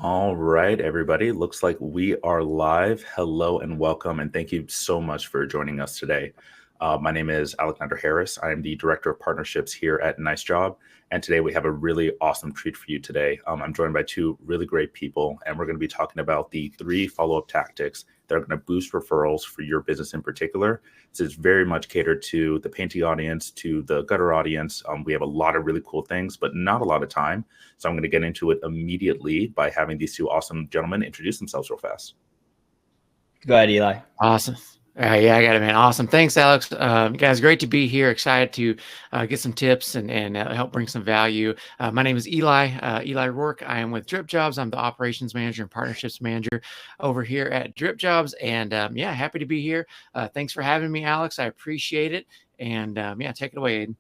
All right, everybody. Looks like we are live. Hello and welcome, and thank you so much for joining us today. My name is Alexander Harris. I am the Director of Partnerships here at NiceJob, and today we have a really awesome treat for you today. I'm joined by two really great people, and we're going to be talking about the 3 follow-up tactics that are going to boost referrals for your business in particular. This is very much catered to the painting audience, to the gutter audience. We have a lot of really cool things, but not a lot of time. So I'm going to get into it immediately by having these two awesome gentlemen introduce themselves real fast. Go ahead, Eli. Awesome. Yeah, I got it, man. Awesome. Thanks, Alex. Guys, great to be here. Excited to get some tips and help bring some value. My name is Eli Rourke. I am with DripJobs. I'm the operations manager and partnerships manager over here at DripJobs. And yeah, happy to be here. Thanks for having me, Alex. I appreciate it. And yeah, take it away, Aiden.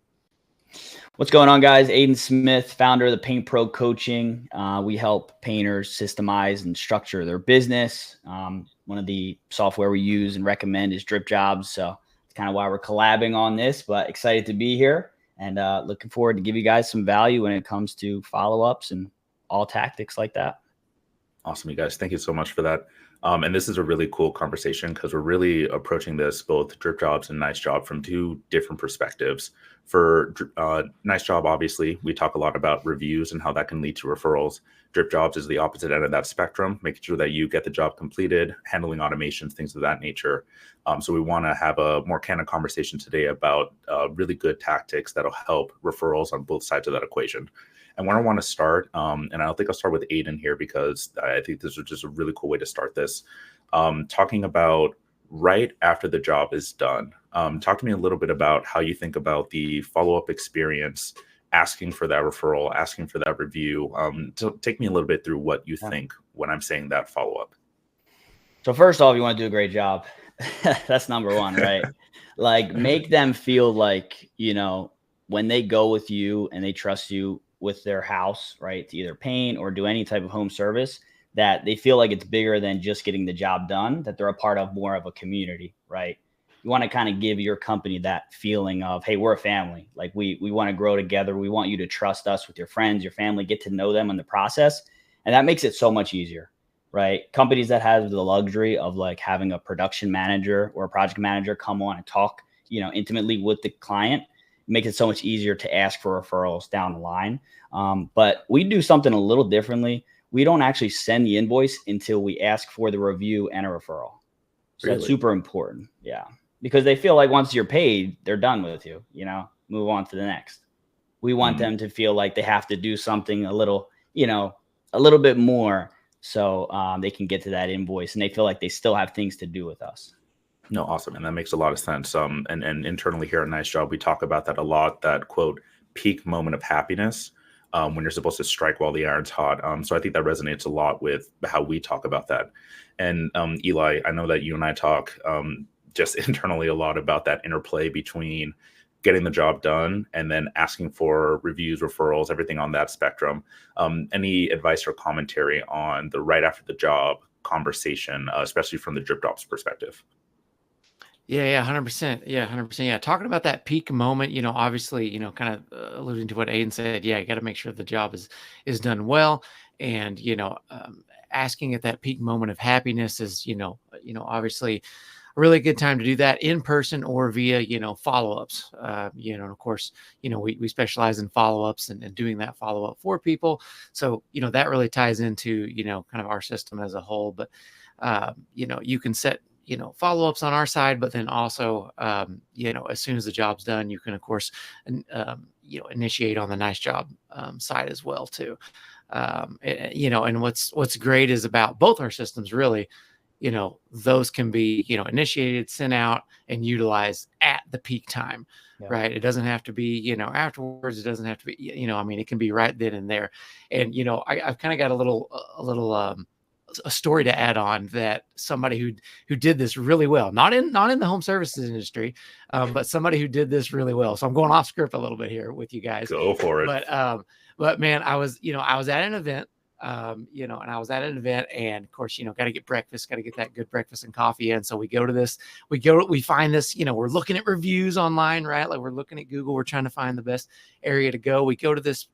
What's going on, guys? Aiden Smith, founder of the Paint Pro Coaching. We help painters systemize and structure their business. One of the software we use and recommend is DripJobs. So it's kind of why we're collabing on this, but excited to be here and looking forward to give you guys some value when it comes to follow-ups and all tactics like that. Awesome, you guys. Thank you so much for that. And this is a really cool conversation because we're really approaching this, both DripJobs and NiceJob, from two different perspectives. For NiceJob, obviously, we talk a lot about reviews and how that can lead to referrals. DripJobs is the opposite end of that spectrum, making sure that you get the job completed, handling automations, things of that nature. So we want to have a more candid conversation today about really good tactics that'll help referrals on both sides of that equation. And where I want to start, and I think I'll start with Aiden here because I think this is just a really cool way to start this, talking about right after the job is done. Talk to me a little bit about how you think about the follow-up experience, asking for that referral, asking for that review. So take me a little bit through what you think when I'm saying that follow-up. So first off, you want to do a great job. That's number one, right? Like, make them feel like, when they go with you and they trust you with their house, right, to either paint or do any type of home service, that they feel like it's bigger than just getting the job done, that they're a part of more of a community, right? You want to kind of give your company that feeling of, hey, we're a family. Like, we want to grow together. We want you to trust us with your friends, your family, get to know them in the process. And that makes it so much easier, right? Companies that have the luxury of like having a production manager or a project manager come on and talk, intimately with the client, make it so much easier to ask for referrals down the line. But we do something a little differently. We don't actually send the invoice until we ask for the review and a referral. So Really? That's super important. Yeah. Because they feel like once you're paid, they're done with you, move on to the next. We want them to feel like they have to do something a little bit more so they can get to that invoice and they feel like they still have things to do with us. No, awesome. And that makes a lot of sense. And internally here at NiceJob, we talk about that a lot, that quote, peak moment of happiness when you're supposed to strike while the iron's hot. So I think that resonates a lot with how we talk about that. And Eli, I know that you and I talk just internally a lot about that interplay between getting the job done and then asking for reviews, referrals, everything on that spectrum. Any advice or commentary on the right after the job conversation, especially from the DripJobs perspective? Yeah, 100%. Yeah, 100%. Yeah, talking about that peak moment, obviously, kind of alluding to what Aiden said. Yeah, you got to make sure the job is done well, and asking at that peak moment of happiness is, obviously a really good time to do that in person or via, follow-ups. And of course, we specialize in follow-ups and doing that follow-up for people. So, that really ties into, kind of our system as a whole. But, you can set follow-ups on our side, but then also, as soon as the job's done, you can, of course, initiate on the NiceJob side as well too. And what's great is about both our systems, really, those can be, initiated, sent out, and utilized at the peak time, right? It doesn't have to be, afterwards. It doesn't have to be, it can be right then and there. And, I've kind of got a story to add on that somebody who did this really well, not in the home services industry, but somebody who did this really well. So I'm going off script a little bit here with you guys. Go for it. But man, I was at an event, and of course, got to get breakfast, got to get that good breakfast and coffee in. So we find this, we're looking at reviews online, right? Like, we're looking at Google, we're trying to find the best area to go. We go to this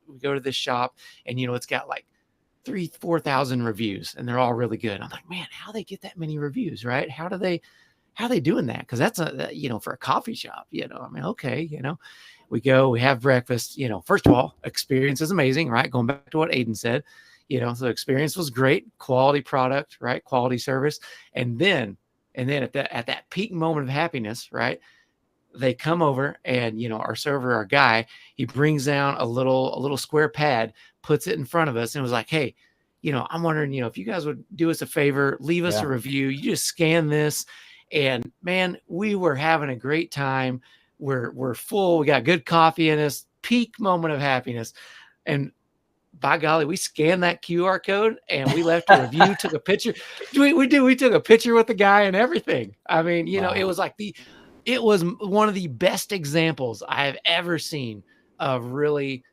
shop, and, it's got like 4,000 reviews, and they're all really good. I'm like, man, how they get that many reviews, right? How are they doing that? Because that's for a coffee shop, I mean, okay, we go, we have breakfast, first of all, experience is amazing, right? Going back to what Aiden said, so experience was great, quality product, right? Quality service. And then at that peak moment of happiness, right? They come over and, our server, our guy, he brings down a little square pad, puts it in front of us and was like, hey, I'm wondering, if you guys would do us a favor, leave us a review. You just scan this. And man, we were having a great time. We're full. We got good coffee in us, peak moment of happiness. And by golly, we scanned that QR code and we left a review, took a picture. We took a picture with the guy and everything. I mean, Wow. it was one of the best examples I have ever seen of really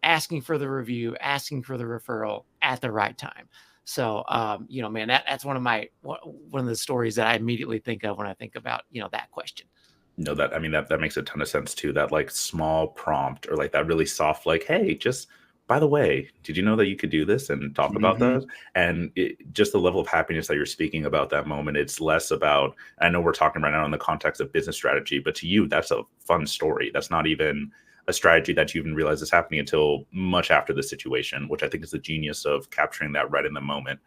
asking for the review, asking for the referral at the right time. So, man, that's one of the stories that I immediately think of when I think about, that question. No, that makes a ton of sense too. That like small prompt or like that really soft, like, hey, just by the way, did you know that you could do this and talk about that? And just the level of happiness that you're speaking about that moment, it's less about, I know we're talking right now in the context of business strategy, but to you, that's a fun story. That's not even a strategy that you even realize is happening until much after the situation, which I think is the genius of capturing that right in the moment.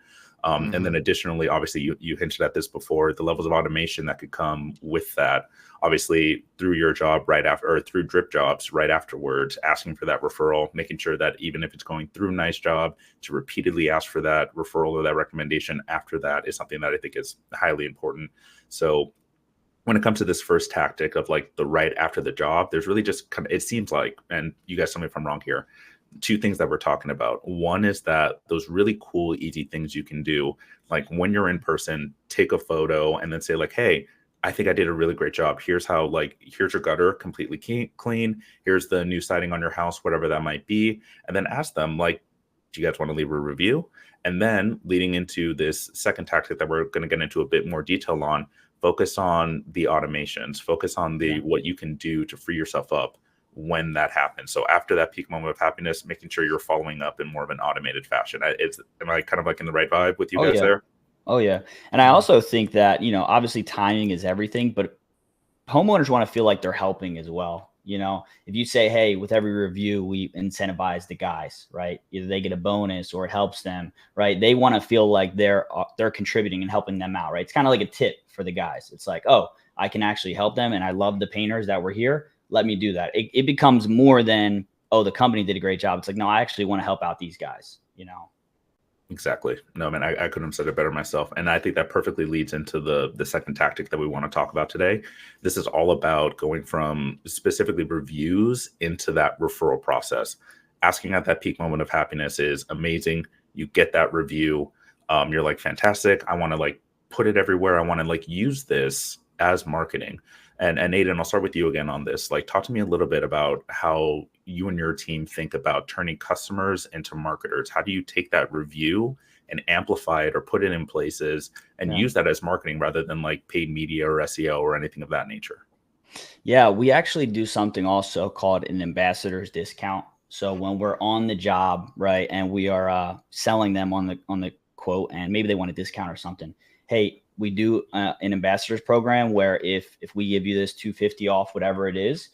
And then additionally, obviously, you hinted at this before, the levels of automation that could come with that. Obviously, through your job right after, or through DripJobs right afterwards, asking for that referral, making sure that even if it's going through NiceJob, to repeatedly ask for that referral or that recommendation after that is something that I think is highly important. So when it comes to this first tactic of like the right after the job, there's really just kind of, it seems like, and you guys tell me if I'm wrong here, two things that we're talking about. One is that those really cool, easy things you can do, like when you're in person, take a photo and then say like, hey, I think I did a really great job. Here's how, like, here's your gutter completely clean. Here's the new siding on your house, whatever that might be. And then ask them like, do you guys want to leave a review? And then leading into this second tactic that we're going to get into a bit more detail on, focus on the automations, focus on what you can do to free yourself up when that happens. So after that peak moment of happiness, making sure you're following up in more of an automated fashion. Am I kind of like in the right vibe with you guys there? Oh yeah. And I also think that, obviously timing is everything, but homeowners want to feel like they're helping as well. If you say, hey, with every review, we incentivize the guys, right? Either they get a bonus or it helps them, right? They want to feel like they're contributing and helping them out, right? It's kind of like a tip for the guys. It's like, oh, I can actually help them. And I love the painters that were here. Let me do that. It becomes more than, oh, the company did a great job. It's like, no, I actually want to help out these guys, Exactly. No, man, I couldn't have said it better myself. And I think that perfectly leads into the second tactic that we want to talk about today. This is all about going from specifically reviews into that referral process. Asking at that peak moment of happiness is amazing. You get that review. You're like, fantastic. I want to like put it everywhere. I want to like use this as marketing. And Aiden, I'll start with you again on this. Like, talk to me a little bit about how you and your team think about turning customers into marketers. How do you take that review and amplify it or put it in places and use that as marketing rather than like paid media or SEO or anything of that nature? Yeah, we actually do something also called an ambassador's discount. So when we're on the job, right, and we are selling them on the quote, and maybe they want a discount or something, hey, we do an ambassadors program where if we give you this $250 off, whatever it is,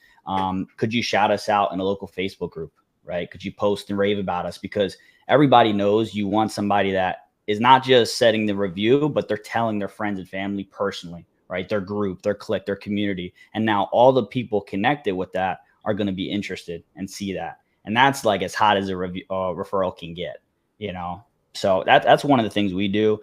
could you shout us out in a local Facebook group, right? Could you post and rave about us? Because everybody knows you want somebody that is not just setting the review, but they're telling their friends and family personally, right? Their group, their clique, their community. And now all the people connected with that are going to be interested and see that. And that's like as hot as a referral can get, So that's one of the things we do.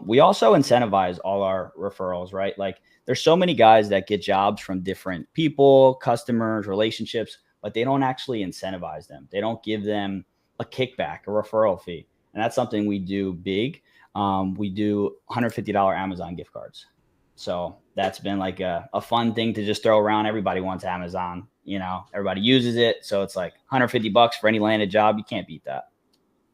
We also incentivize all our referrals, right? Like there's so many guys that get jobs from different people, customers, relationships, but they don't actually incentivize them. They don't give them a kickback, a referral fee. And that's something we do big. We do $150 Amazon gift cards. So that's been like a fun thing to just throw around. Everybody wants Amazon, everybody uses it. So it's like $150 for any landed job. You can't beat that.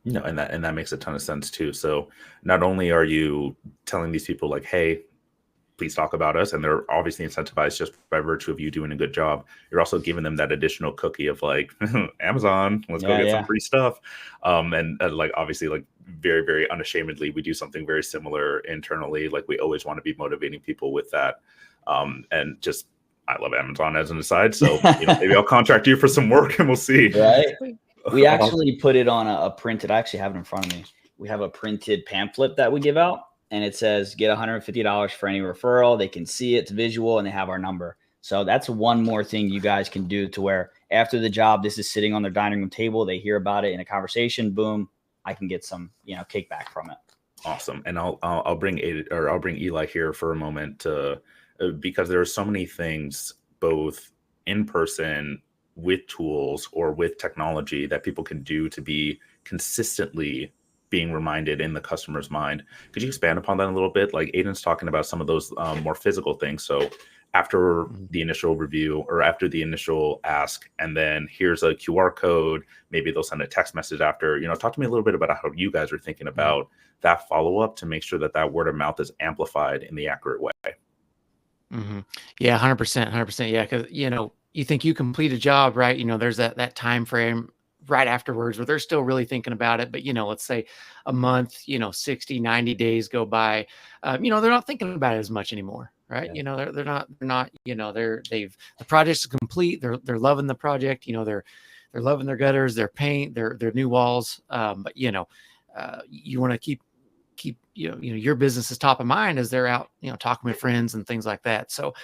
And that makes a ton of sense too. So not only are you telling these people like, hey, please talk about us, and they're obviously incentivized just by virtue of you doing a good job, you're also giving them that additional cookie of like Amazon, let's go get some free stuff. And like obviously like very, very unashamedly, we do something very similar internally. Like we always want to be motivating people with that. And just, I love Amazon as an aside. So, maybe I'll contract you for some work and we'll see. Right. We actually put it on a printed, I actually have it in front of me. We have a printed pamphlet that we give out, and it says get $150 for any referral. They can see it's visual and they have our number. So that's one more thing you guys can do to where after the job, this is sitting on their dining room table. They hear about it in a conversation. Boom. I can get some, kickback from it. Awesome. And I'll bring Eli here for a moment to, because there are so many things, both in person with tools or with technology, that people can do to be consistently being reminded in the customer's mind. Could you expand upon that a little bit? Like Aiden's talking about some of those more physical things. So after the initial review or after the initial ask, and then here's a QR code, maybe they'll send a text message after, talk to me a little bit about how you guys are thinking about that follow-up to make sure that word of mouth is amplified in the accurate way. Yeah, 100%. Yeah. Cause you think you complete a job, right? There's that time frame right afterwards where they're still really thinking about it. But, let's say a month, 60, 90 days go by, they're not thinking about it as much anymore. Right. Yeah. They're not, the project's complete. They're loving the project. They're loving their gutters, their paint, their new walls. But you want to keep your business is top of mind as they're out, talking with friends and things like that. So,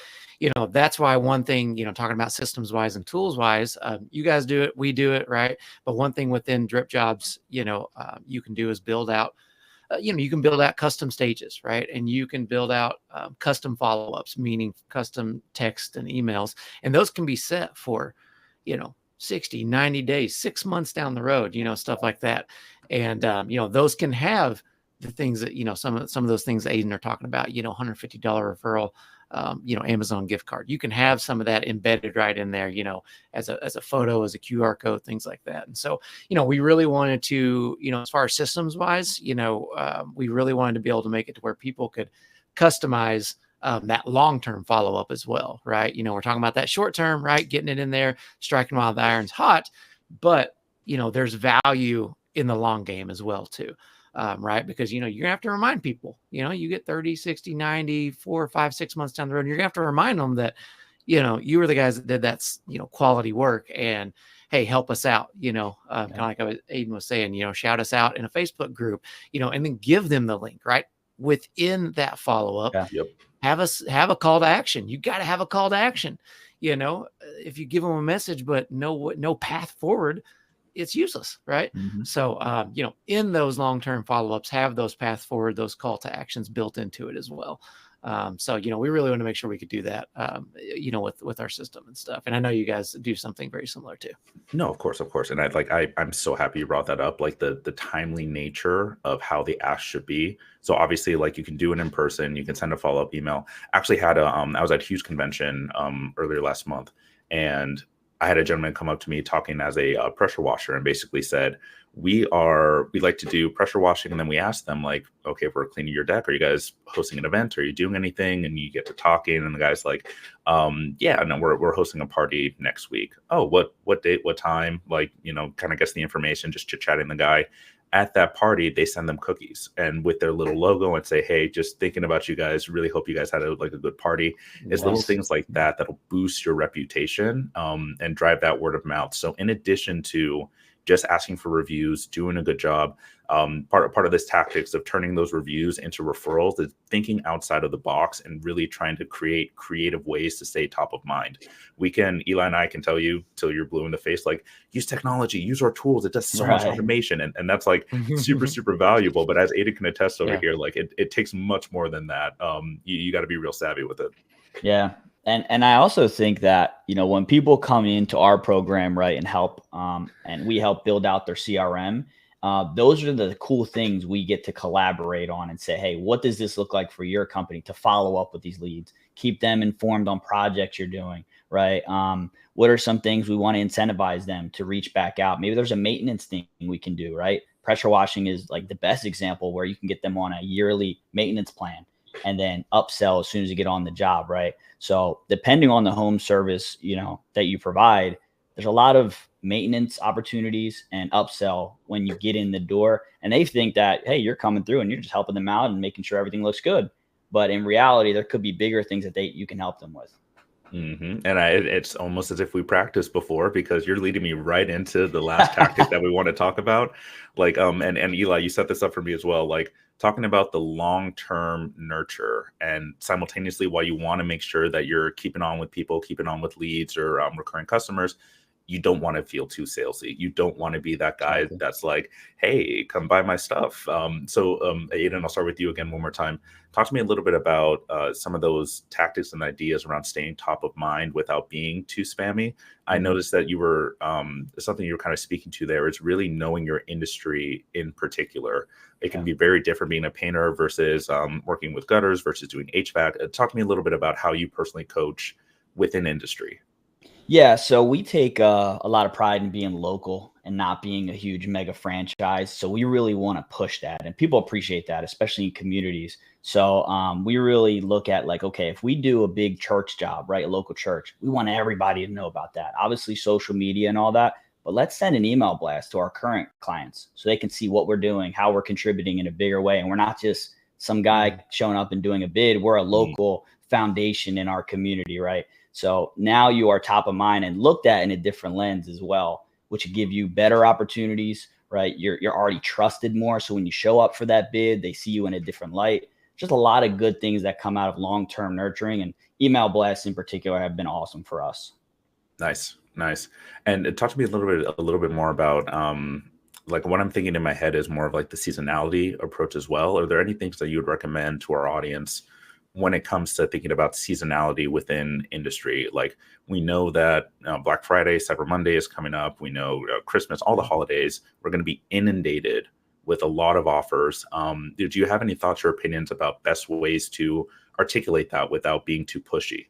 that's why one thing, talking about systems wise and tools wise, you guys do it, we do it. Right. But one thing within DripJobs, you can do is build out, you can build out custom stages, right? And you can build out custom follow-ups, meaning custom text and emails. And those can be set for, 60, 90 days, 6 months down the road, stuff like that. And, those can have the things that, some of those things Aiden are talking about, $150 referral, Amazon gift card. You can have some of that embedded right in there, as a photo, as a QR code, things like that. And so, we really wanted to, as far as systems wise, we really wanted to be able to make it to where people could customize that long-term follow-up as well. Right. We're talking about that short-term, right? Getting it in there, striking while the iron's hot, but there's value in the long game as well too. Right. Because, you're gonna have to remind people, you get 30, 60, 90, 4, 5, 6 months down the road, and you're gonna have to remind them that, you were the guys that did that, quality work, and hey, help us out, kind of like Aiden was saying, shout us out in a Facebook group, and then give them the link, right? Within that follow-up, have a call to action. You got to have a call to action. If you give them a message, but no path forward, it's useless. Right. So, in those long-term follow-ups, have those paths forward, those call to actions built into it as well. So, we really want to make sure we could do that, with our system and stuff. And I know you guys do something very similar too. No, of course. And I'm so happy you brought that up, like the timely nature of how the ask should be. So obviously, like, you can do it in person, you can send a follow-up email. Actually had I was at Hughes convention earlier last month, and I had a gentleman come up to me talking as a pressure washer and basically said, we like to do pressure washing. And then we asked them, like, okay, if we're cleaning your deck, are you guys hosting an event? Are you doing anything? And you get to talking, and the guy's like, yeah, no, we're hosting a party next week. Oh, what date, what time? Like, kind of gets the information, just chit-chatting the guy. At that party, they send them cookies and with their little logo and say, hey, just thinking about you guys, really hope you guys had a good party. It's little things like that that'll boost your reputation and drive that word of mouth. So in addition to just asking for reviews, doing a good job, part of this tactics of turning those reviews into referrals is thinking outside of the box and really trying to create creative ways to stay top of mind. Eli and I can tell you till you're blue in the face, like, use technology, use our tools. It does so much automation. And that's like super, super valuable. But as Aiden can attest over here, like it takes much more than that. You got to be real savvy with it. Yeah. And I also think that, when people come into our program, right, and help, and we help build out their CRM, those are the cool things we get to collaborate on and say, hey, what does this look like for your company to follow up with these leads? Keep them informed on projects you're doing, right? What are some things we want to incentivize them to reach back out? Maybe there's a maintenance thing we can do, right? Pressure washing is like the best example where you can get them on a yearly maintenance plan and then upsell as soon as you get on the job, right? So depending on the home service, that you provide, there's a lot of maintenance opportunities and upsell when you get in the door, and they think that, hey, you're coming through and you're just helping them out and making sure everything looks good. But in reality, there could be bigger things that you can help them with. And it's almost as if we practiced before, because you're leading me right into the last tactic that we want to talk about. Like, and Eli, you set this up for me as well. Like, talking about the long-term nurture, and simultaneously, while you want to make sure that you're keeping on with people, keeping on with leads or recurring customers, you don't want to feel too salesy. You don't want to be that guy that's like, hey, come buy my stuff. So Aiden, I'll start with you again one more time. Talk to me a little bit about some of those tactics and ideas around staying top of mind without being too spammy. I noticed that you were, something you were kind of speaking to there is really knowing your industry in particular. It can be very different being a painter versus working with gutters versus doing HVAC. Talk to me a little bit about how you personally coach within industry. Yeah, so we take a lot of pride in being local and not being a huge mega franchise. So we really want to push that, and people appreciate that, especially in communities. So we really look at like, okay, if we do a big church job, right, a local church, we want everybody to know about that. Obviously, social media and all that, but let's send an email blast to our current clients so they can see what we're doing, how we're contributing in a bigger way, and we're not just some guy showing up and doing a bid. We're a local foundation in our community, right? So now you are top of mind and looked at in a different lens as well, which will give you better opportunities, right? You're already trusted more. So when you show up for that bid, they see you in a different light. Just a lot of good things that come out of long-term nurturing, and email blasts in particular have been awesome for us. Nice. And talk to me a little bit more about like, what I'm thinking in my head is more of like the seasonality approach as well. Are there any things that you would recommend to our audience when it comes to thinking about seasonality within industry? Like, we know that Black Friday, Cyber Monday is coming up. We know Christmas, all the holidays, we're going to be inundated with a lot of offers. Do you have any thoughts or opinions about best ways to articulate that without being too pushy?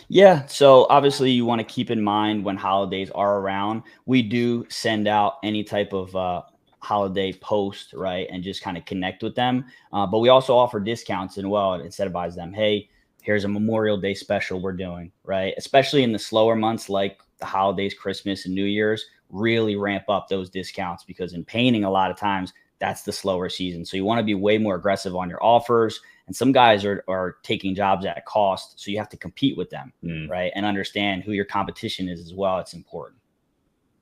Yeah, so obviously you want to keep in mind when holidays are around. We do send out any type of holiday post, right, and just kind of connect with them. But we also offer discounts as well and incentivize them. Hey, here's a Memorial Day special we're doing, right? Especially in the slower months like the holidays, Christmas, and New Year's, really ramp up those discounts, because in painting, a lot of times that's the slower season. So you want to be way more aggressive on your offers. And some guys are taking jobs at cost, so you have to compete with them, right? And understand who your competition is as well. It's important.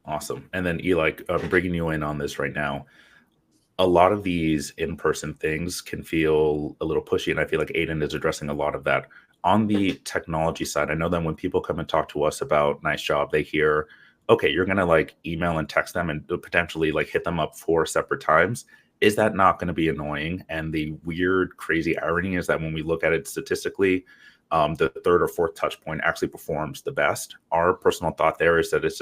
Awesome. And then Eli, bringing you in on this right now, a lot of these in-person things can feel a little pushy, and I feel like Aiden is addressing a lot of that. On the technology side, I know that when people come and talk to us about NiceJob, they hear, okay, you're going to like email and text them and potentially like hit them up 4 separate times. Is that not going to be annoying? And the weird, crazy irony is that when we look at it statistically, the 3rd or 4th touch point actually performs the best. Our personal thought there is that it's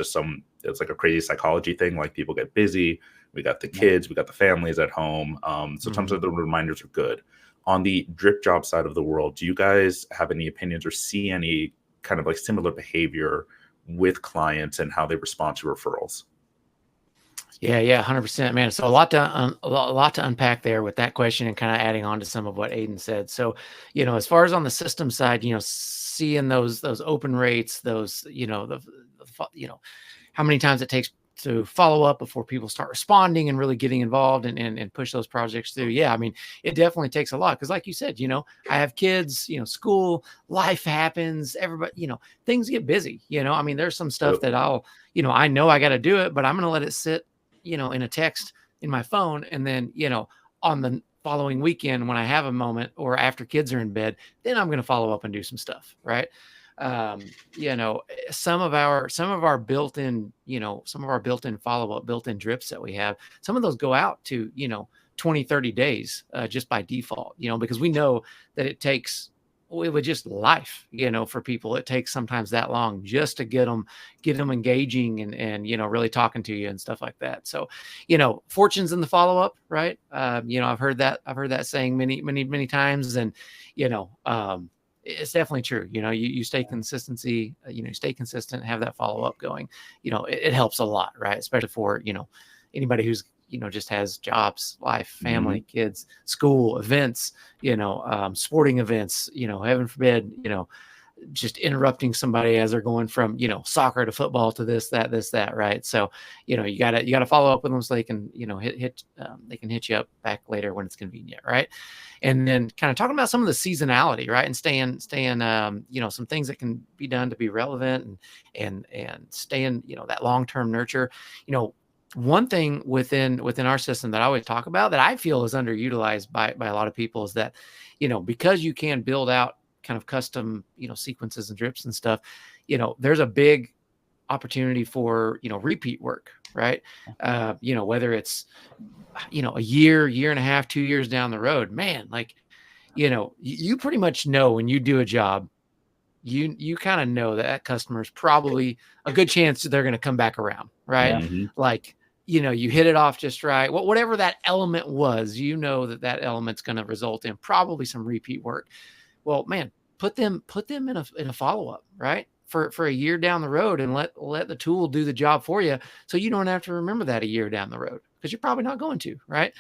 like a crazy psychology thing. Like, people get busy. We got the kids, we got the families at home. Sometimes the reminders are good. On the DripJob side of the world, do you guys have any opinions or see any kind of like similar behavior with clients and how they respond to referrals? Yeah, 100%, man. So a lot to unpack there with that question, and kind of adding on to some of what Aiden said. So, as far as on the system side, seeing those open rates, those, how many times it takes to follow up before people start responding and really getting involved and push those projects through. Yeah, I mean, it definitely takes a lot, because like you said, I have kids, school, life happens, everybody, things get busy. I mean, there's some stuff that I know I got to do it, but I'm going to let it sit, in a text in my phone. And then, on the following weekend, when I have a moment or after kids are in bed, then I'm going to follow up and do some stuff. Right. Some of our built-in follow-up, built-in drips that we have, some of those go out to, 20, 30 days, just by default, because we know that it takes, with just life, for people, it takes sometimes that long just to get them engaging and really talking to you and stuff like that. So, fortune's in the follow-up, right? I've heard that saying many times, and, it's definitely true. You stay consistency, stay consistent, have that follow-up going, it helps a lot, right? Especially for, anybody who's, just has jobs, life, family, kids, school, events, sporting events, heaven forbid, just interrupting somebody as they're going from, soccer to football to this, that, right? So, you gotta follow up with them so they can, they can hit you up back later when it's convenient, right? And then kind of talking about some of the seasonality, right? And staying, some things that can be done to be relevant and staying, that long-term nurture. One thing within our system that I always talk about that I feel is underutilized by a lot of people is that, because you can build out kind of custom, sequences and drips and stuff, there's a big opportunity for, repeat work, right? Whether it's, a year and a half, 2 years down the road, man, like, you pretty much know when you do a job, you kind of know that customer is probably a good chance that they're going to come back around, right? Mm-hmm. Like, you hit it off just right. Whatever that element was, that element's going to result in probably some repeat work. Well, man, put them in a follow-up, right? For a year down the road, and let the tool do the job for you. So you don't have to remember that a year down the road, because you're probably not going to, right?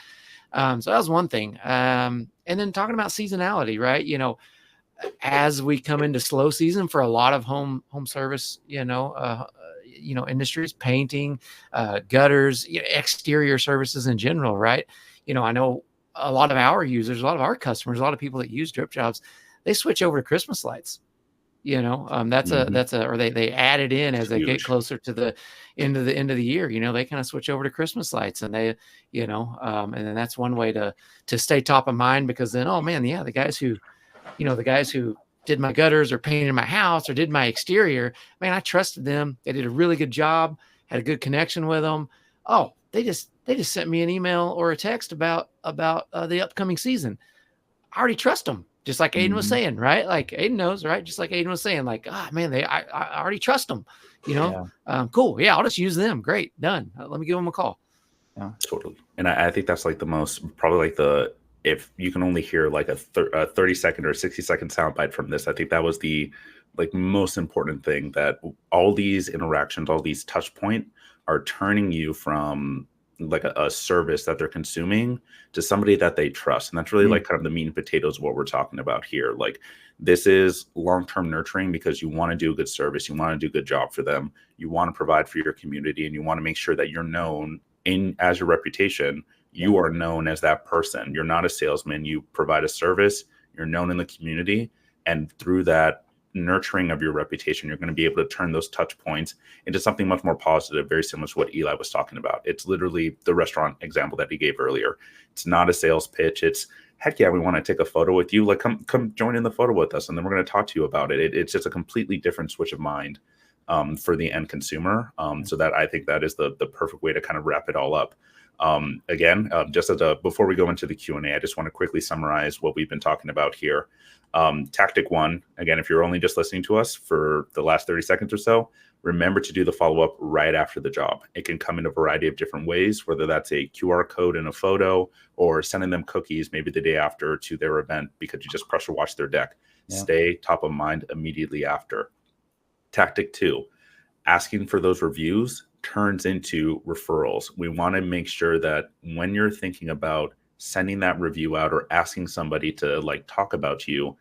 So that was one thing. And then talking about seasonality, right? As we come into slow season for a lot of home service, industries, painting, gutters, exterior services in general, right? I know a lot of our users, a lot of our customers, a lot of people that use DripJobs, they switch over to Christmas lights. Or they add it in as they get closer to the end of the year. They kind of switch over to Christmas lights, and they, and then that's one way to stay top of mind, because then, oh man, yeah, the guys who did my gutters or painted my house or did my exterior, man, I trusted them. They did a really good job, had a good connection with them. Oh, they just sent me an email or a text about the upcoming season. I already trust them. Just like Aiden was saying, right? Like Aiden knows, right? Just like Aiden was saying, like, man, I already trust them, cool. Yeah. I'll just use them. Great. Done. Let me give them a call. Yeah, totally. And I think that's like the most, probably like if you can only hear like a 30-second or 60-second soundbite from this, I think that was the like most important thing, that all these interactions, all these touch point are turning you from like a service that they're consuming to somebody that they trust. And that's really like kind of the meat and potatoes of what we're talking about here. Like, this is long-term nurturing because you want to do a good service. You want to do a good job for them. You want to provide for your community, and you want to make sure that you're known as your reputation. You are known as that person. You're not a salesman. You provide a service. You're known in the community. And through that nurturing of your reputation, you're going to be able to turn those touch points into something much more positive, very similar to what Eli was talking about. It's literally the restaurant example that he gave earlier. It's not a sales pitch. It's, heck yeah, we want to take a photo with you. Like, come join in the photo with us, and then we're going to talk to you about it. It's just a completely different switch of mind for the end consumer. So that, I think that is the perfect way to kind of wrap it all up. Again, just before we go into the Q&A, I just want to quickly summarize what we've been talking about here. Tactic one, again, if you're only just listening to us for the last 30 seconds or so, remember to do the follow-up right after the job. It can come in a variety of different ways, whether that's a QR code in a photo or sending them cookies maybe the day after to their event because you just pressure washed their deck. Yeah. Stay top of mind immediately after. Tactic two, asking for those reviews turns into referrals. We want to make sure that when you're thinking about sending that review out or asking somebody to like talk about you,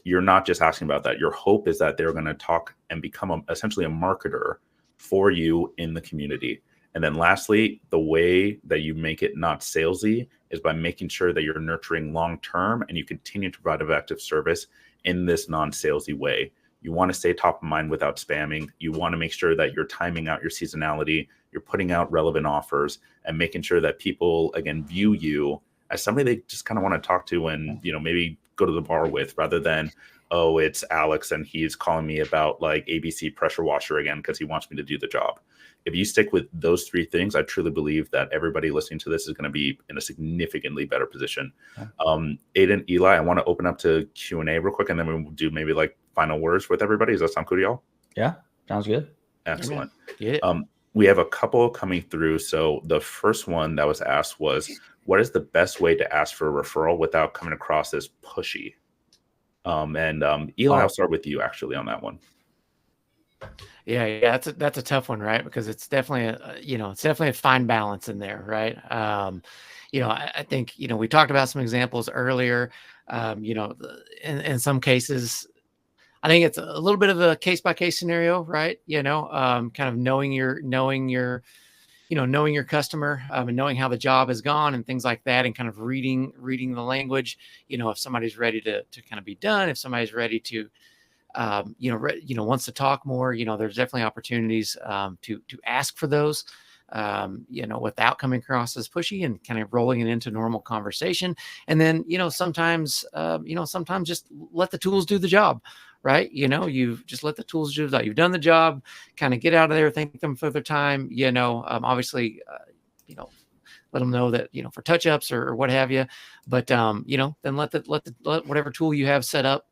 you're not just asking about that. Your hope is that they're going to talk and become essentially a marketer for you in the community. And then lastly, the way that you make it not salesy is by making sure that you're nurturing long-term and you continue to provide effective service in this non-salesy way. You want to stay top of mind without spamming. You want to make sure that you're timing out your seasonality, you're putting out relevant offers, and making sure that people, again, view you as somebody they just kind of want to talk to and, maybe go to the bar with, rather than, oh, it's Alex and he's calling me about like ABC pressure washer again because he wants me to do the job. If you stick with those three things, I truly believe that everybody listening to this is going to be in a significantly better position. Aiden, Eli, I want to open up to Q&A real quick, and then we'll do maybe like final words with everybody. Does that sound good to y'all? Yeah, sounds good. Excellent. Yeah. We have a couple coming through. So the first one that was asked was, what is the best way to ask for a referral without coming across as pushy? Eli, I'll start with you actually on that one. Yeah, that's a tough one, right? Because it's definitely a fine balance in there, right? I think we talked about some examples earlier. In some cases, I think it's a little bit of a case by case scenario, right? Kind of knowing your customer, and knowing how the job has gone and things like that, and kind of reading the language. If somebody's ready to kind of be done, if somebody's ready to wants to talk more, there's definitely opportunities to ask for those, without coming across as pushy, and kind of rolling it into normal conversation. And then, sometimes just let the tools do the job, right? You've just let the tools do that. You've done the job, kind of get out of there, thank them for their time, obviously, let them know that, for touch-ups or what have you, but, then let whatever tool you have set up,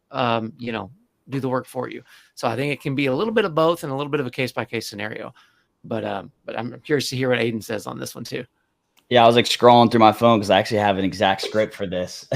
do the work for you. So I think it can be a little bit of both and a little bit of a case-by-case scenario. But I'm curious to hear what Aiden says on this one too. Yeah, I was like scrolling through my phone because I actually have an exact script for this.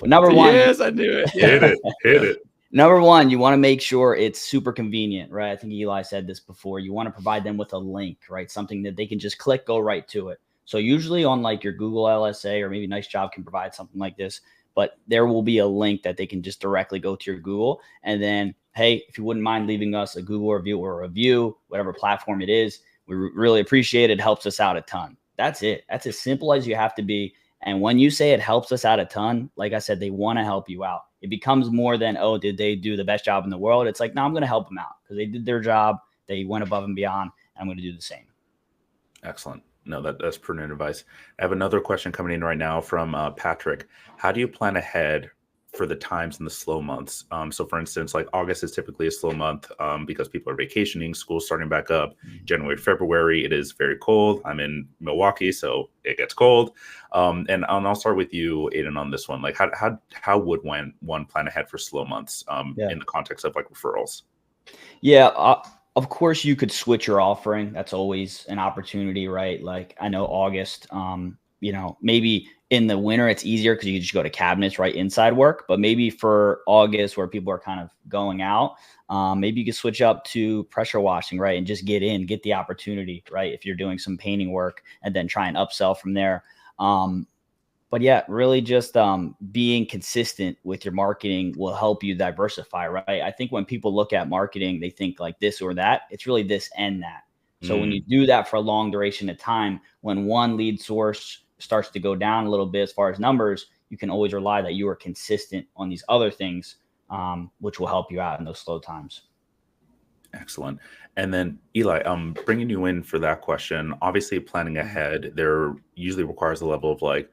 Number one. Yes, I knew it. Yeah. Hit it. Number one, you want to make sure it's super convenient, right? I think Eli said this before. You want to provide them with a link, right? Something that they can just click, go right to it. So usually on like your Google LSA, or maybe NiceJob can provide something like this, but there will be a link that they can just directly go to your Google. And then, hey, if you wouldn't mind leaving us a Google review or a review, whatever platform it is, we really appreciate it. It helps us out a ton. That's it. That's as simple as you have to be. And when you say it helps us out a ton, like I said, they want to help you out. It becomes more than, oh, did they do the best job in the world? It's like, no, I'm going to help them out because they did their job. They went above and beyond. And I'm going to do the same. Excellent. No, that's prudent advice. I have another question coming in right now from Patrick. How do you plan ahead for the times in the slow months? So for instance, like August is typically a slow month because people are vacationing, school's starting back up. January, February, it is very cold. I'm in Milwaukee, so it gets cold. And I'll start with you, Aiden, on this one. Like how would one plan ahead for slow months in the context of like referrals? Yeah, of course, you could switch your offering. That's always an opportunity, right? Like I know August, maybe in the winter it's easier because you can just go to cabinets, right? Inside work. But maybe for August where people are kind of going out, maybe you could switch up to pressure washing, right? And just get the opportunity, right? If you're doing some painting work and then try and upsell from there. But yeah, really just being consistent with your marketing will help you diversify, right? I think when people look at marketing, they think like this or that. It's really this and that. So when you do that for a long duration of time, when one lead source starts to go down a little bit as far as numbers, you can always rely that you are consistent on these other things, which will help you out in those slow times. Excellent. And then Eli, bringing you in for that question, obviously planning ahead, there usually requires a level of like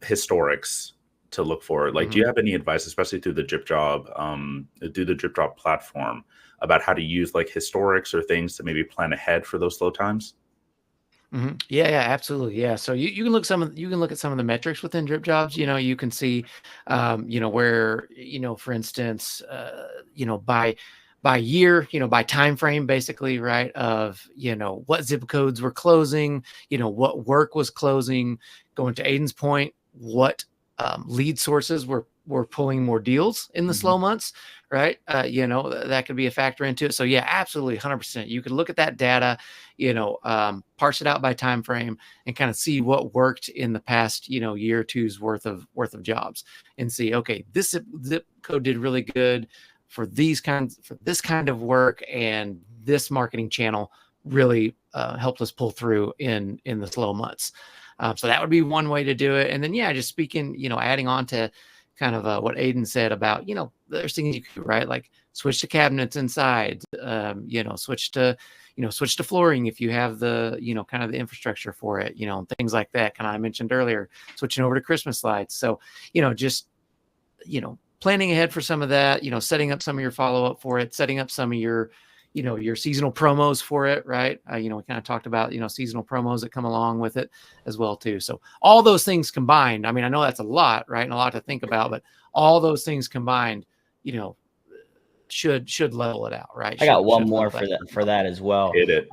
historics to look for. Like, do you have any advice, especially through the DripJob platform, about how to use like historics or things to maybe plan ahead for those slow times? Yeah, absolutely. Yeah. So you can look at some of the metrics within DripJobs. You can see, where, for instance, by year, by time frame, basically, right, of, what zip codes were closing, what work was closing. Going to Aiden's point, what lead sources were pulling more deals in the slow months, right? That could be a factor into it. So yeah, absolutely, 100%. You could look at that data, parse it out by time frame, and kind of see what worked in the past, year or two's worth of jobs, and see, okay, this zip code did really good for this kind of work, and this marketing channel really helped us pull through in the slow months. So that would be one way to do it. And then, yeah, just speaking, adding on to kind of what Aiden said about, there's things you can do, right? Like switch to cabinets inside, switch to flooring if you have the, kind of the infrastructure for it, things like that. Kind of I mentioned earlier, switching over to Christmas lights. So, just, planning ahead for some of that, setting up some of your follow-up for it, setting up some of your, your seasonal promos for it, right? We kind of talked about, seasonal promos that come along with it as well too. So all those things combined, I mean, I know that's a lot, right? And a lot to think about, but all those things combined, should level it out, right? I got one more for that as well. Hit it.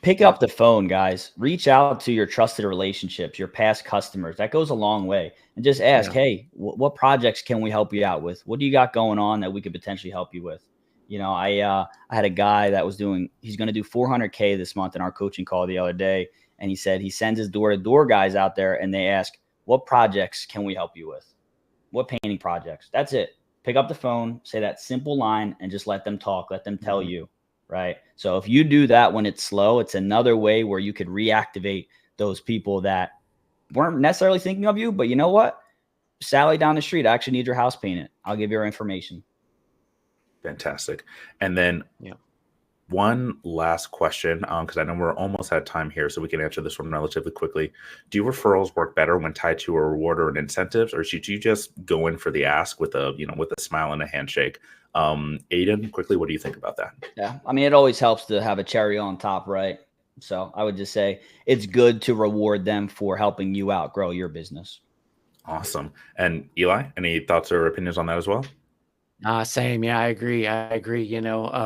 Pick up the phone, guys. Reach out to your trusted relationships, your past customers. That goes a long way. And just ask, hey, what projects can we help you out with? What do you got going on that we could potentially help you with? I had a guy that was he's going to do 400K this month in our coaching call the other day. And he said he sends his door-to-door guys out there and they ask, what projects can we help you with? What painting projects? That's it. pick up the phone, say that simple line, and just let them talk. Let them tell you, right? So if you do that when it's slow, it's another way where you could reactivate those people that weren't necessarily thinking of you, but you know what? Sally down the street, I actually need your house painted. I'll give you our information. Fantastic. And then Yeah. one last question, because I know we're almost out of time here, so we can answer this one relatively quickly. Do referrals work better when tied to a reward or an incentives, or should you just go in for the ask with a smile and a handshake? Aiden, quickly, what do you think about that? Yeah, I mean, it always helps to have a cherry on top, right? So I would just say it's good to reward them for helping you out, grow your business. Awesome. And Eli, any thoughts or opinions on that as well? Same. Yeah, I agree.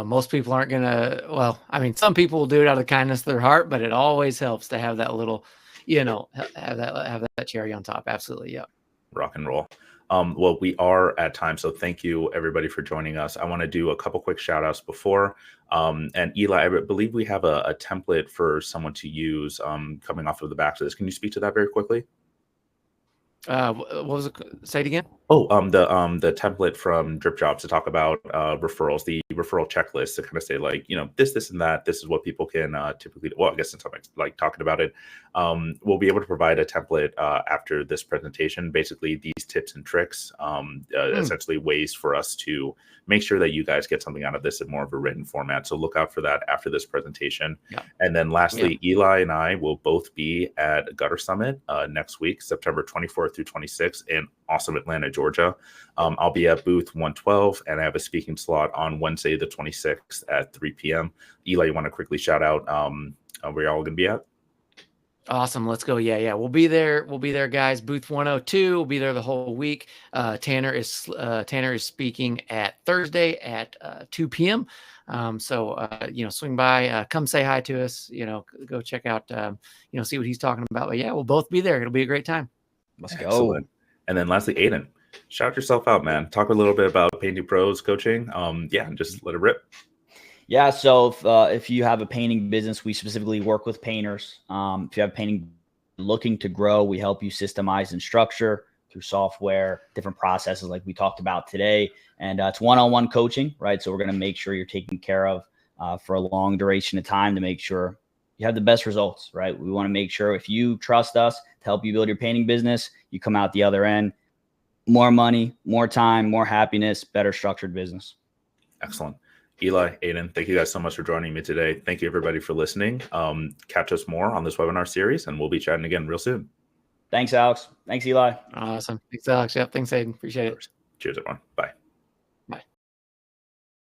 Most people aren't gonna, well, I mean, some people will do it out of the kindness of their heart, but it always helps to have that little, have that cherry on top. Absolutely. Yeah. Rock and roll. Well, we are at time, so thank you everybody for joining us. I want to do a couple quick shout outs before. And Eli, I believe we have a template for someone to use coming off of the back of this. Can you speak to that very quickly? What was it? Say it again. Oh, the template from DripJobs to talk about referrals, the referral checklist to kind of say like, this, and that. This is what people can typically do. Well, I guess since I'm like talking about it, we'll be able to provide a template after this presentation. Basically, these tips and tricks, essentially ways for us to make sure that you guys get something out of this in more of a written format. So look out for that after this presentation. Yeah. And then lastly, Eli and I will both be at Gutter Summit next week, September 24th through 26th in awesome Atlanta, Georgia. I'll be at booth 112, and I have a speaking slot on Wednesday, the 26th at 3 p.m. Eli, you want to quickly shout out where y'all going to be at? Awesome. Let's go. Yeah. We'll be there. We'll be there, guys. Booth 102. We'll be there the whole week. Tanner is speaking at Thursday at 2 p.m. Swing by, come say hi to us, go check out, see what he's talking about. But yeah, we'll both be there. It'll be a great time. Let's go. Excellent. And then lastly, Aiden, shout yourself out, man. Talk a little bit about Painting Pros coaching. Just let it rip. Yeah. So if you have a painting business, we specifically work with painters. If you have painting looking to grow, we help you systemize and structure through software, different processes like we talked about today. And it's one-on-one coaching, right? So we're going to make sure you're taken care of for a long duration of time to make sure you have the best results, right? We want to make sure if you trust us to help you build your painting business, you come out the other end, more money, more time, more happiness, better structured business. Excellent. Eli, Aiden, thank you guys so much for joining me today. Thank you everybody for listening. Catch us more on this webinar series, and we'll be chatting again real soon. Thanks, Alex. Thanks, Eli. Awesome. Thanks, Alex. Yep. Thanks, Aiden. Appreciate it. Cheers, everyone. Bye.